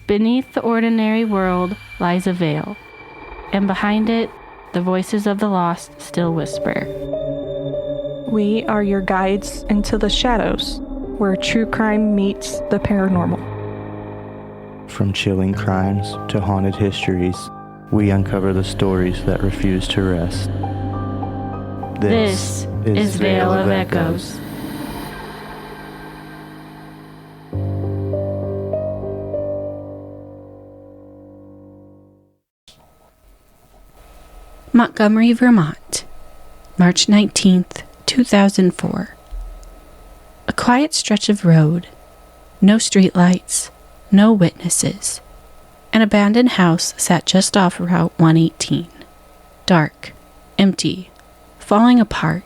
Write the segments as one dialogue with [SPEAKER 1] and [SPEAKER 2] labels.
[SPEAKER 1] Beneath the ordinary world lies a veil, and behind it, the voices of the lost still whisper.
[SPEAKER 2] We are your guides into the shadows, where true crime meets the paranormal.
[SPEAKER 3] From chilling crimes to haunted histories, we uncover the stories that refuse to rest.
[SPEAKER 1] This is Veil of Echoes.
[SPEAKER 4] Montgomery, Vermont, March 19th, 2004. A quiet stretch of road, no streetlights, no witnesses. An abandoned house sat just off Route 118. Dark, empty, falling apart.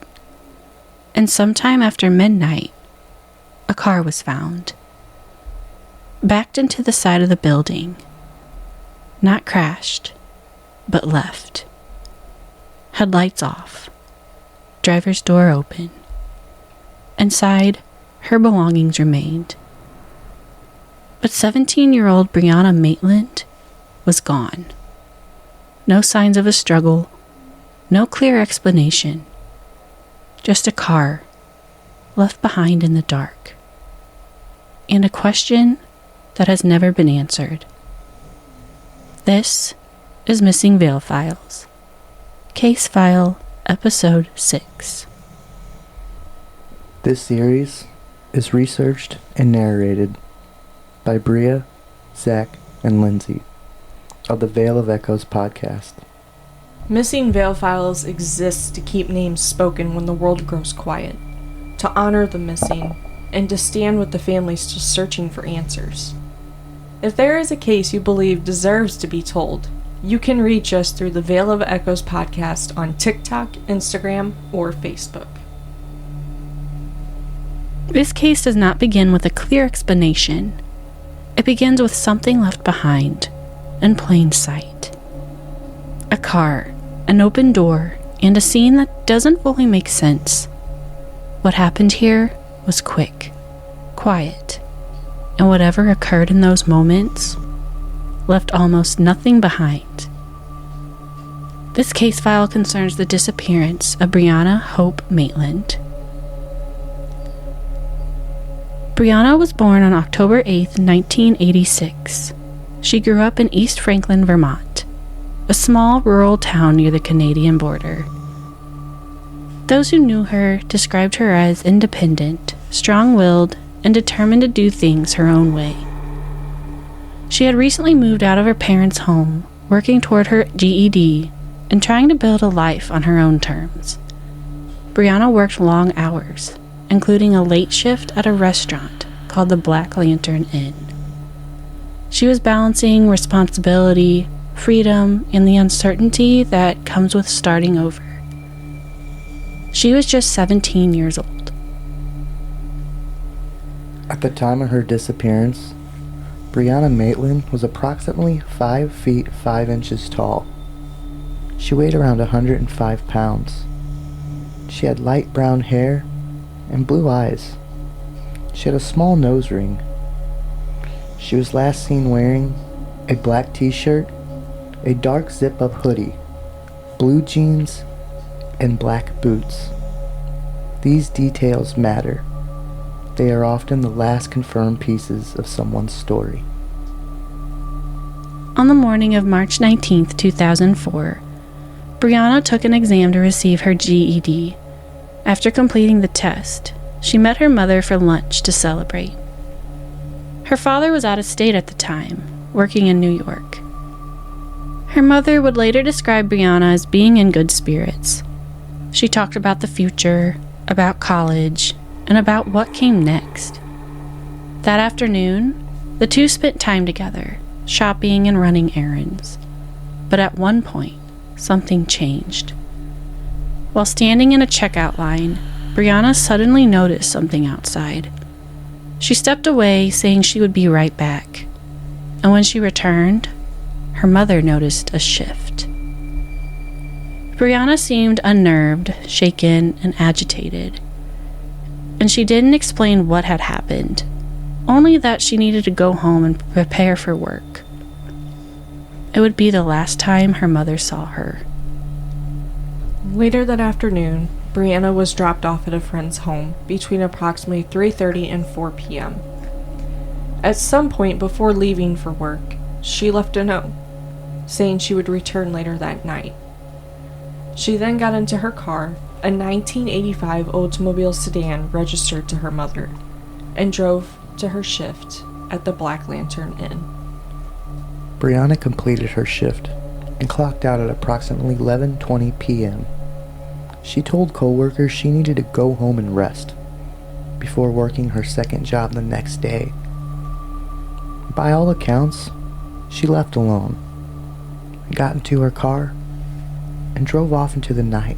[SPEAKER 4] And sometime after midnight, a car was found. Backed into the side of the building. Not crashed, but left. Headlights off. Driver's door open. Inside, her belongings remained. But 17-year-old Brianna Maitland was gone. No signs of a struggle, no clear explanation. Just a car left behind in the dark. And a question that has never been answered. This is Missing Veil Files. Case File, Episode 6.
[SPEAKER 3] This series is researched and narrated by Bria, Zach, and Lindsay of the Veil of Echoes podcast.
[SPEAKER 2] Missing Veil Files exists to keep names spoken when the world grows quiet, to honor the missing, and to stand with the families still searching for answers. If there is a case you believe deserves to be told, you can reach us through the Veil of Echoes podcast on TikTok, Instagram, or Facebook.
[SPEAKER 4] This case does not begin with a clear explanation. It begins with something left behind, in plain sight. A car, an open door, and a scene that doesn't fully make sense. What happened here was quick, quiet, and whatever occurred in those moments left almost nothing behind. This case file concerns the disappearance of Brianna Hope Maitland. Brianna was born on October 8, 1986. She grew up in East Franklin, Vermont, a small rural town near the Canadian border. Those who knew her described her as independent, strong-willed, and determined to do things her own way. She had recently moved out of her parents' home, working toward her GED and trying to build a life on her own terms. Brianna worked long hours, including a late shift at a restaurant called the Black Lantern Inn. She was balancing responsibility, freedom, and the uncertainty that comes with starting over. She was just 17 years old.
[SPEAKER 3] At the time of her disappearance, Brianna Maitland was approximately 5 feet 5 inches tall. She weighed around 105 pounds. She had light brown hair and blue eyes. She had a small nose ring. She was last seen wearing a black t-shirt, a dark zip-up hoodie, blue jeans, and black boots. These details matter. They are often the last confirmed pieces of someone's story.
[SPEAKER 4] On the morning of March 19, 2004, Brianna took an exam to receive her GED. After completing the test, she met her mother for lunch to celebrate. Her father was out of state at the time, working in New York. Her mother would later describe Brianna as being in good spirits. She talked about the future, about college, and about what came next. That afternoon, the two spent time together, shopping and running errands. But at one point, something changed. While standing in a checkout line, Brianna suddenly noticed something outside. She stepped away, saying she would be right back. And when she returned, her mother noticed a shift. Brianna seemed unnerved, shaken, and agitated. And she didn't explain what had happened, only that she needed to go home and prepare for work. It would be the last time her mother saw her.
[SPEAKER 2] Later that afternoon, Brianna was dropped off at a friend's home between approximately 3:30 and 4 p.m. At some point before leaving for work, she left a note saying she would return later that night. She then got into her car, a 1985 Oldsmobile sedan registered to her mother, and drove to her shift at the Black Lantern Inn.
[SPEAKER 3] Brianna completed her shift and clocked out at approximately 11:20 p.m. She told coworkers she needed to go home and rest before working her second job the next day. By all accounts, she left alone, got into her car, and drove off into the night.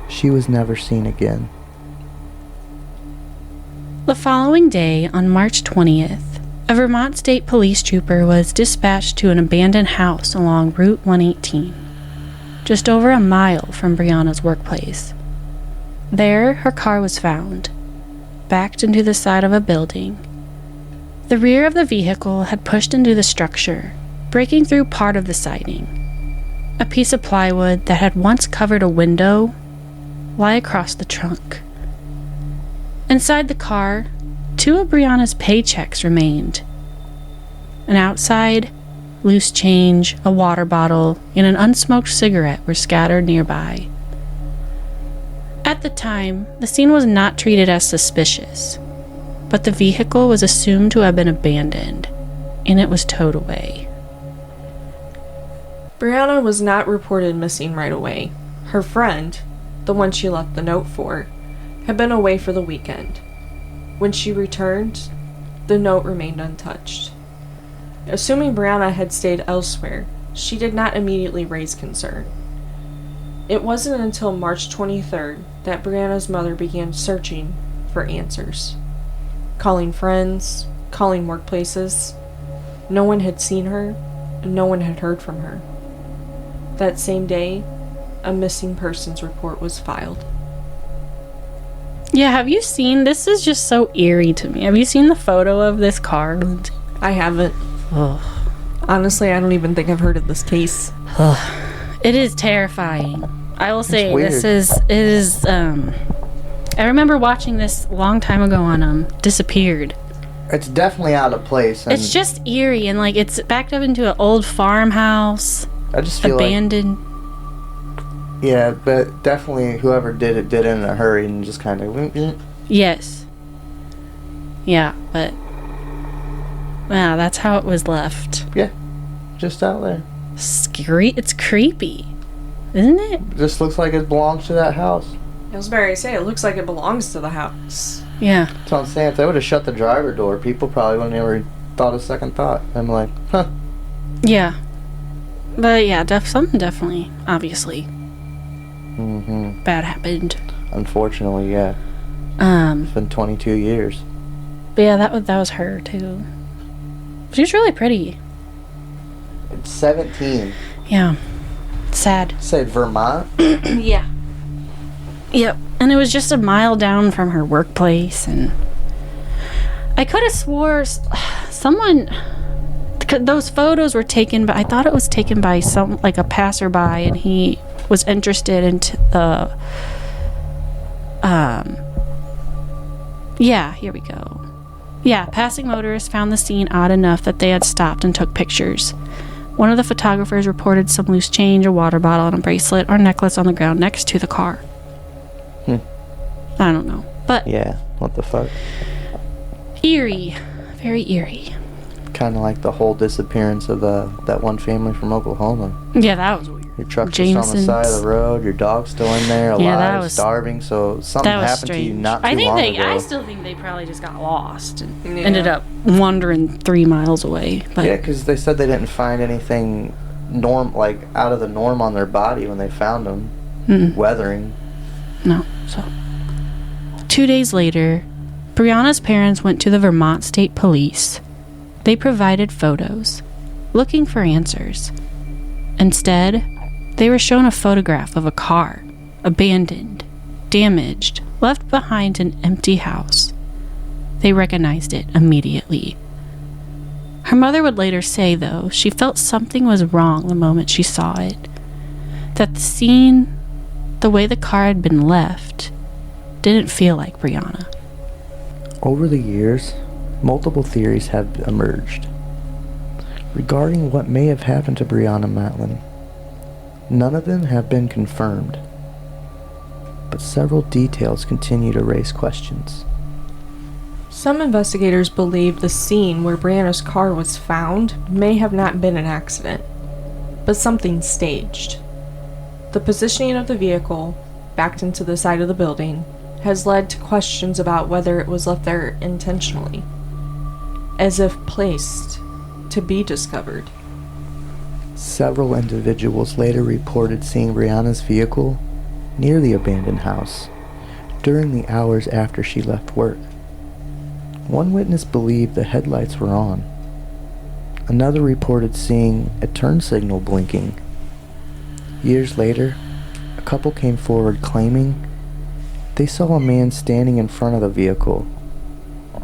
[SPEAKER 3] She was never seen again.
[SPEAKER 4] The following day, on March 20th, a Vermont State Police trooper was dispatched to an abandoned house along Route 118, just over a mile from Brianna's workplace. There, her car was found, backed into the side of a building. The rear of the vehicle had pushed into the structure, breaking through part of the siding. A piece of plywood that had once covered a window lay across the trunk. Inside the car, 2 of Brianna's paychecks remained. And outside, loose change, a water bottle, and an unsmoked cigarette were scattered nearby. At the time, the scene was not treated as suspicious, but the vehicle was assumed to have been abandoned, and it was towed away.
[SPEAKER 2] Brianna was not reported missing right away. Her friend, the one she left the note for, had been away for the weekend. When she returned, the note remained untouched. Assuming Brianna had stayed elsewhere, she did not immediately raise concern. It wasn't until March 23rd that Brianna's mother began searching for answers. Calling friends, calling workplaces. No one had seen her, and no one had heard from her. That same day, a missing persons report was filed.
[SPEAKER 4] Yeah, have you seen, this is just so eerie to me. Have you seen the photo of this car?
[SPEAKER 2] I haven't.
[SPEAKER 4] Ugh.
[SPEAKER 2] Honestly, I don't even think I've heard of this case.
[SPEAKER 4] It is terrifying. I will say
[SPEAKER 3] weird.
[SPEAKER 4] I remember watching this a long time ago on Disappeared.
[SPEAKER 3] It's definitely out of place. And
[SPEAKER 4] It's just eerie, and like it's backed up into an old farmhouse,
[SPEAKER 3] I just feel
[SPEAKER 4] abandoned.
[SPEAKER 3] yeah, but definitely whoever did it in a hurry and just kind of.
[SPEAKER 4] Yes. Yeah, but wow, that's how it was left.
[SPEAKER 3] Yeah, just out there.
[SPEAKER 4] Scary. It's creepy, isn't it?
[SPEAKER 3] Just looks like it belongs to that house.
[SPEAKER 2] I was about to say, it looks like it belongs to the house.
[SPEAKER 4] Yeah.
[SPEAKER 3] That's what I'm saying. If they would have shut the driver door, people probably wouldn't have ever thought a second thought. I'm like, huh.
[SPEAKER 4] Yeah. But yeah, something definitely, obviously,
[SPEAKER 3] Mm-hmm.
[SPEAKER 4] bad happened.
[SPEAKER 3] Unfortunately, yeah. It's been 22 years.
[SPEAKER 4] But yeah, that was her too. She was really pretty.
[SPEAKER 3] It's 17.
[SPEAKER 4] Yeah. Sad.
[SPEAKER 3] Say Vermont?
[SPEAKER 4] Yeah. Yep. And it was just a mile down from her workplace, and I could have swore someone. Those photos were taken, but I thought it was taken by a passerby, and he was interested into the. Yeah, here we go. Yeah, passing motorists found the scene odd enough that they had stopped and took pictures. One of the photographers reported some loose change, a water bottle, and a bracelet or necklace on the ground next to the car. I don't know, but
[SPEAKER 3] Yeah, what the fuck?
[SPEAKER 4] eerie, very eerie.
[SPEAKER 3] Kind of like the whole disappearance of that one family from Oklahoma.
[SPEAKER 4] Yeah, that was weird.
[SPEAKER 3] Your truck's just on the side of the road, your dog's still in there, alive,
[SPEAKER 4] Yeah, that was-
[SPEAKER 3] starving, so something
[SPEAKER 4] That was
[SPEAKER 3] happened
[SPEAKER 4] strange.
[SPEAKER 3] to you not too
[SPEAKER 4] I
[SPEAKER 3] long ago.
[SPEAKER 4] I still think they probably just got lost and
[SPEAKER 2] Yeah.
[SPEAKER 4] ended up wandering 3 miles away. But
[SPEAKER 3] Yeah, because they said they didn't find anything out of the norm on their body when they found them. Weathering.
[SPEAKER 4] no. So 2 days later, Brianna's parents went to the Vermont State Police. They provided photos, looking for answers. Instead, they were shown a photograph of a car, abandoned, damaged, left behind an empty house. They recognized it immediately. Her mother would later say, though, she felt something was wrong the moment she saw it. That the scene, the way the car had been left, didn't feel like Brianna.
[SPEAKER 3] Over the years, multiple theories have emerged regarding what may have happened to Brianna Maitland. None of them have been confirmed, but several details continue to raise questions.
[SPEAKER 2] Some investigators believe the scene where Brianna's car was found may have not been an accident, but something staged. The positioning of the vehicle, backed into the side of the building, has led to questions about whether it was left there intentionally, as if placed to be discovered.
[SPEAKER 3] Several individuals later reported seeing Brianna's vehicle near the abandoned house during the hours after she left work. One witness believed the headlights were on. Another reported seeing a turn signal blinking. Years later, a couple came forward claiming they saw a man standing in front of the vehicle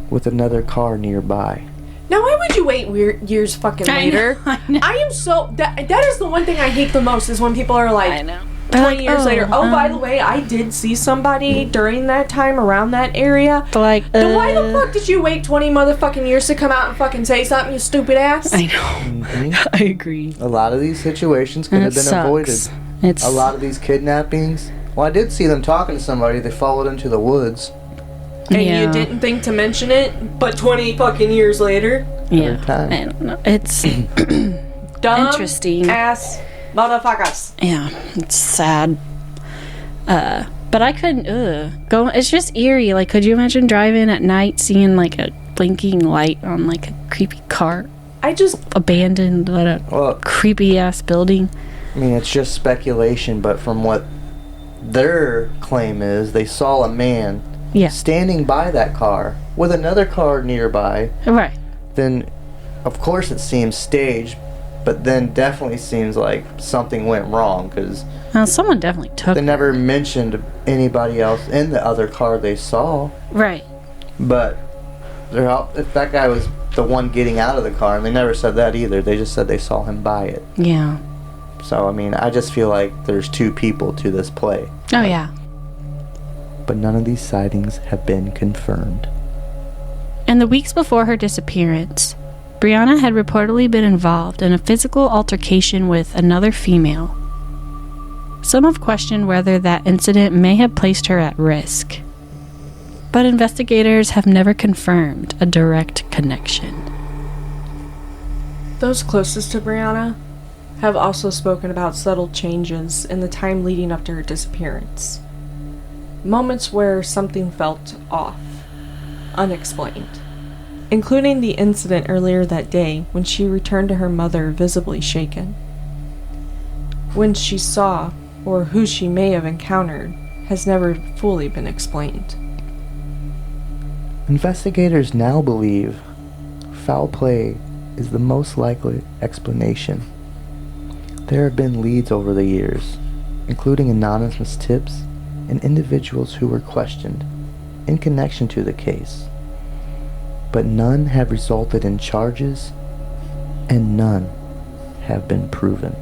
[SPEAKER 3] with another car nearby.
[SPEAKER 2] Now, why would you wait years fucking later?
[SPEAKER 4] I know.
[SPEAKER 2] I am so... That is the one thing I hate the most, is when people are like...
[SPEAKER 4] I know.
[SPEAKER 2] 20 years later, by the way, I did see somebody during that time around that area.
[SPEAKER 4] Like,
[SPEAKER 2] Then why the fuck did you wait 20 motherfucking years to come out and fucking say something, you stupid ass?
[SPEAKER 4] I know.
[SPEAKER 3] Mhm.
[SPEAKER 4] I agree.
[SPEAKER 3] A lot of these situations could have been avoided.
[SPEAKER 4] It's
[SPEAKER 3] A lot of these kidnappings. Well, I did see them talking to somebody. They followed into the woods.
[SPEAKER 2] And
[SPEAKER 4] Yeah.
[SPEAKER 2] you didn't think to mention it, but 20 fucking years later,
[SPEAKER 4] yeah.
[SPEAKER 3] every time.
[SPEAKER 4] I don't know. It's
[SPEAKER 2] dumb
[SPEAKER 4] Interesting.
[SPEAKER 2] ass motherfuckers.
[SPEAKER 4] yeah. It's sad. But I couldn't. Go. It's just eerie. Like, could you imagine driving at night, seeing like a blinking light on like a creepy car,
[SPEAKER 2] I just...
[SPEAKER 4] abandoned at a
[SPEAKER 3] Well,
[SPEAKER 4] creepy ass building?
[SPEAKER 3] I mean, it's just speculation, but from what their claim is, they saw a man
[SPEAKER 4] Yeah.
[SPEAKER 3] standing by that car with another car nearby.
[SPEAKER 4] Right.
[SPEAKER 3] Then, of course, it seems staged, but then definitely seems like something went wrong because
[SPEAKER 4] Well, someone definitely took.
[SPEAKER 3] they never mentioned anybody else in the other car they saw.
[SPEAKER 4] Right.
[SPEAKER 3] But if that guy was the one getting out of the car, and they never said that either, they just said they saw him by it.
[SPEAKER 4] Yeah.
[SPEAKER 3] So, I mean, I just feel like there's two people to this play.
[SPEAKER 4] Oh yeah.
[SPEAKER 3] But none of these sightings have been confirmed.
[SPEAKER 4] In the weeks before her disappearance, Brianna had reportedly been involved in a physical altercation with another female. Some have questioned whether that incident may have placed her at risk, but investigators have never confirmed a direct connection.
[SPEAKER 2] Those closest to Brianna have also spoken about subtle changes in the time leading up to her disappearance. Moments where something felt off, unexplained, including the incident earlier that day when she returned to her mother visibly shaken. When she saw, or who she may have encountered, has never fully been explained.
[SPEAKER 3] Investigators now believe foul play is the most likely explanation. There have been leads over the years, including anonymous tips and individuals who were questioned in connection to the case, but none have resulted in charges and none have been proven.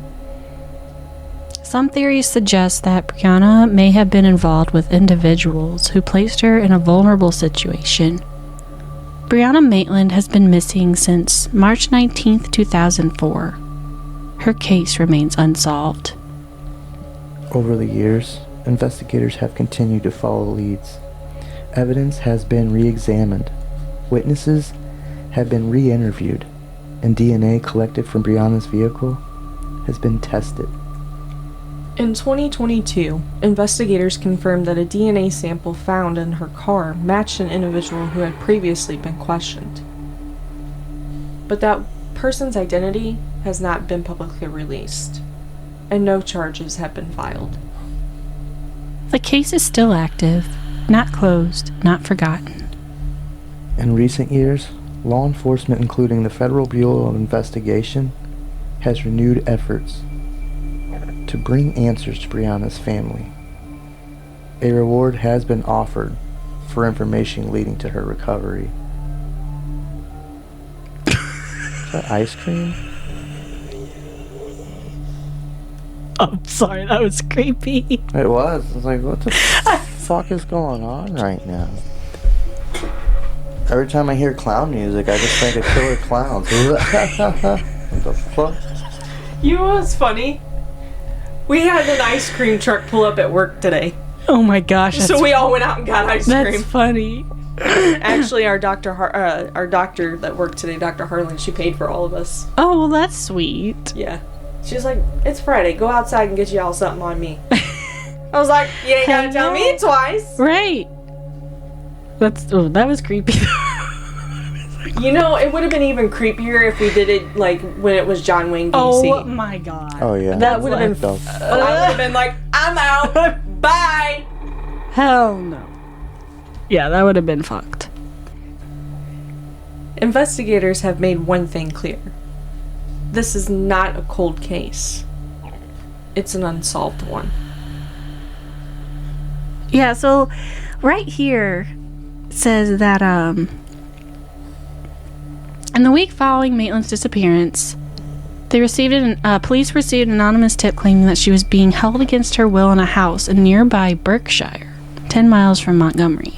[SPEAKER 4] Some theories suggest that Brianna may have been involved with individuals who placed her in a vulnerable situation. Brianna Maitland has been missing since March 19, 2004. Her case remains unsolved.
[SPEAKER 3] Over the years, investigators have continued to follow leads. Evidence has been re-examined. Witnesses have been re-interviewed, and DNA collected from Brianna's vehicle has been tested.
[SPEAKER 2] In 2022, investigators confirmed that a DNA sample found in her car matched an individual who had previously been questioned. But that person's identity has not been publicly released, and no charges have been filed.
[SPEAKER 4] The case is still active, not closed, not forgotten.
[SPEAKER 3] In recent years, law enforcement, including the Federal Bureau of Investigation, has renewed efforts to bring answers to Brianna's family. A reward has been offered for information leading to her recovery. Is that ice cream?
[SPEAKER 4] I'm sorry, that was creepy.
[SPEAKER 3] It was. I was like, what the fuck is going on right now? Every time I hear clown music, I just think of killer clowns. What the fuck?
[SPEAKER 2] You know what's funny? We had an ice cream truck pull up at work today.
[SPEAKER 4] Oh my gosh.
[SPEAKER 2] So we all went out and got ice cream.
[SPEAKER 4] That's funny.
[SPEAKER 2] Actually, our doctor that worked today, Dr. Harlan, she paid for all of us.
[SPEAKER 4] Oh, well, that's sweet.
[SPEAKER 2] Yeah. She's like, it's Friday. Go outside and get y'all something on me. I was like, you ain't gotta tell me twice.
[SPEAKER 4] Right. That was creepy.
[SPEAKER 2] You know, it would have been even creepier if we did it like when it was John Wayne Gacy.
[SPEAKER 4] Oh my god.
[SPEAKER 3] Oh yeah.
[SPEAKER 2] That would have been. I would have been like, I'm out. Bye.
[SPEAKER 4] Hell no. Yeah, that would have been fucked.
[SPEAKER 2] Investigators have made one thing clear. This is not a cold case. It's an unsolved one.
[SPEAKER 4] Yeah, so right here says that in the week following Maitland's disappearance, police received an anonymous tip claiming that she was being held against her will in a house in nearby Berkshire, 10 miles from Montgomery.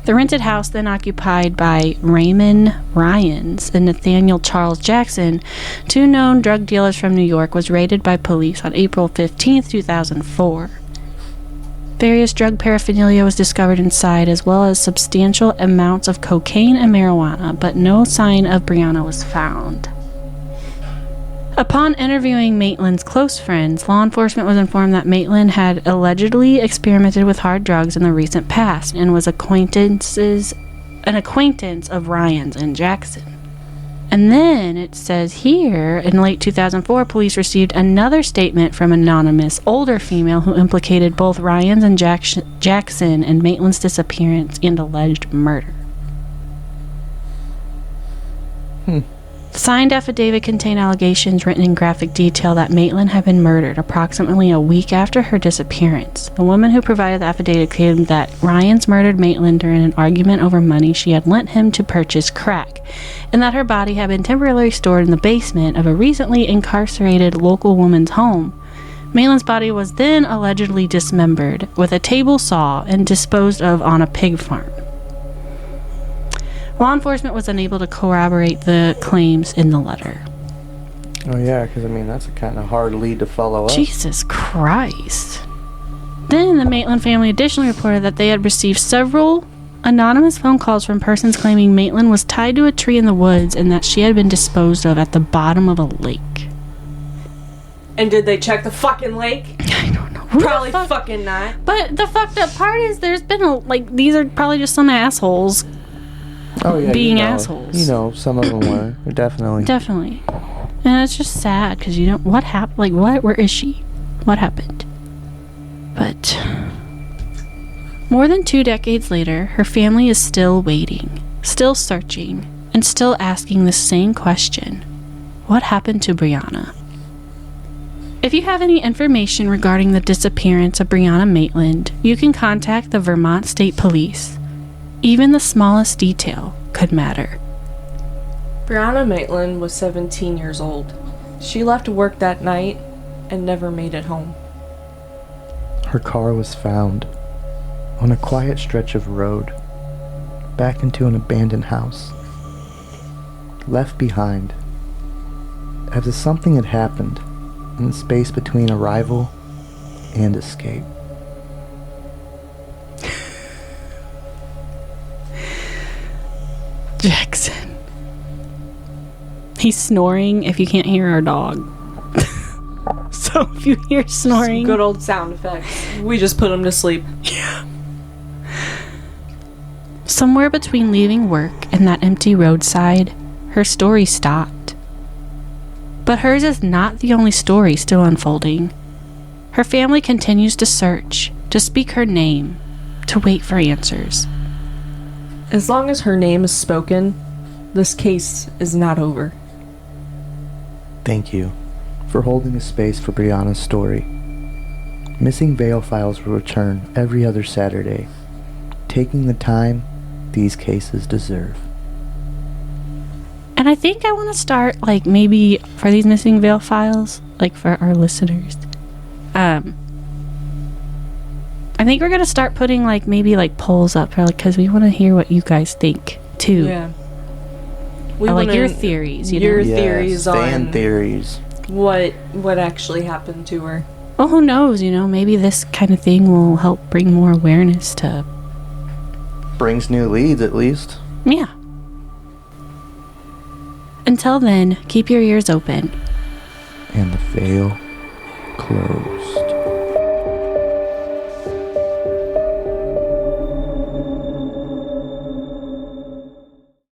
[SPEAKER 4] The rented house, then occupied by Raymond Ryans and Nathaniel Charles Jackson, two known drug dealers from New York, was raided by police on April 15, 2004. Various drug paraphernalia was discovered inside, as well as substantial amounts of cocaine and marijuana, but no sign of Brianna was found. Upon interviewing Maitland's close friends, law enforcement was informed that Maitland had allegedly experimented with hard drugs in the recent past and was an acquaintance of Ryan's and Jackson. And then it says here, in late 2004, police received another statement from an anonymous older female who implicated both Ryan's and Jackson in Maitland's disappearance and alleged murder. The signed affidavit contained allegations written in graphic detail that Maitland had been murdered approximately a week after her disappearance. The woman who provided the affidavit claimed that Ryans murdered Maitland during an argument over money she had lent him to purchase crack, and that her body had been temporarily stored in the basement of a recently incarcerated local woman's home. Maitland's body was then allegedly dismembered with a table saw and disposed of on a pig farm. Law enforcement was unable to corroborate the claims in the letter.
[SPEAKER 3] Oh yeah, because I mean that's a kind of hard lead to follow up.
[SPEAKER 4] Jesus Christ. Then the Maitland family additionally reported that they had received several anonymous phone calls from persons claiming Maitland was tied to a tree in the woods and that she had been disposed of at the bottom of a lake.
[SPEAKER 2] And did they check the fucking lake?
[SPEAKER 4] I don't know.
[SPEAKER 2] Probably fucking not.
[SPEAKER 4] But the fucked up part is there's been these are probably just some assholes.
[SPEAKER 3] Oh yeah,
[SPEAKER 4] being assholes.
[SPEAKER 3] You know, some of them were definitely.
[SPEAKER 4] Definitely. And it's just sad because you don't. What happened? Like, what? Where is she? What happened? But more than 2 decades later, her family is still waiting, still searching, and still asking the same question: what happened to Brianna? If you have any information regarding the disappearance of Brianna Maitland, you can contact the Vermont State Police. Even the smallest detail could matter.
[SPEAKER 2] Brianna Maitland was 17 years old. She left work that night and never made it home.
[SPEAKER 3] Her car was found on a quiet stretch of road, back into an abandoned house, left behind, as if something had happened in the space between arrival and escape.
[SPEAKER 4] Jackson. He's snoring if you can't hear our dog. So if you hear snoring...
[SPEAKER 2] Good old sound effects. We just put him to sleep.
[SPEAKER 4] Yeah. Somewhere between leaving work and that empty roadside, her story stopped. But hers is not the only story still unfolding. Her family continues to search, to speak her name, to wait for answers.
[SPEAKER 2] As long as her name is spoken, this case is not over.
[SPEAKER 3] Thank you for holding a space for Brianna's story. Missing Veil Files will return every other Saturday, taking the time these cases deserve.
[SPEAKER 4] And I think I want to start, like, maybe for these missing veil files, like, for our listeners. I think we're going to start putting, like, maybe, like, polls up, because we want to hear what you guys think, too.
[SPEAKER 2] Yeah.
[SPEAKER 4] Or, like, your theories, you know?
[SPEAKER 2] Your
[SPEAKER 3] Yes,
[SPEAKER 2] theories
[SPEAKER 3] fan
[SPEAKER 2] on
[SPEAKER 3] theories.
[SPEAKER 2] what actually happened to her.
[SPEAKER 4] Well, who knows, you know? Maybe this kind of thing will help bring more awareness to...
[SPEAKER 3] Brings new leads, at least.
[SPEAKER 4] Yeah. Until then, keep your ears open.
[SPEAKER 3] And the veil closed.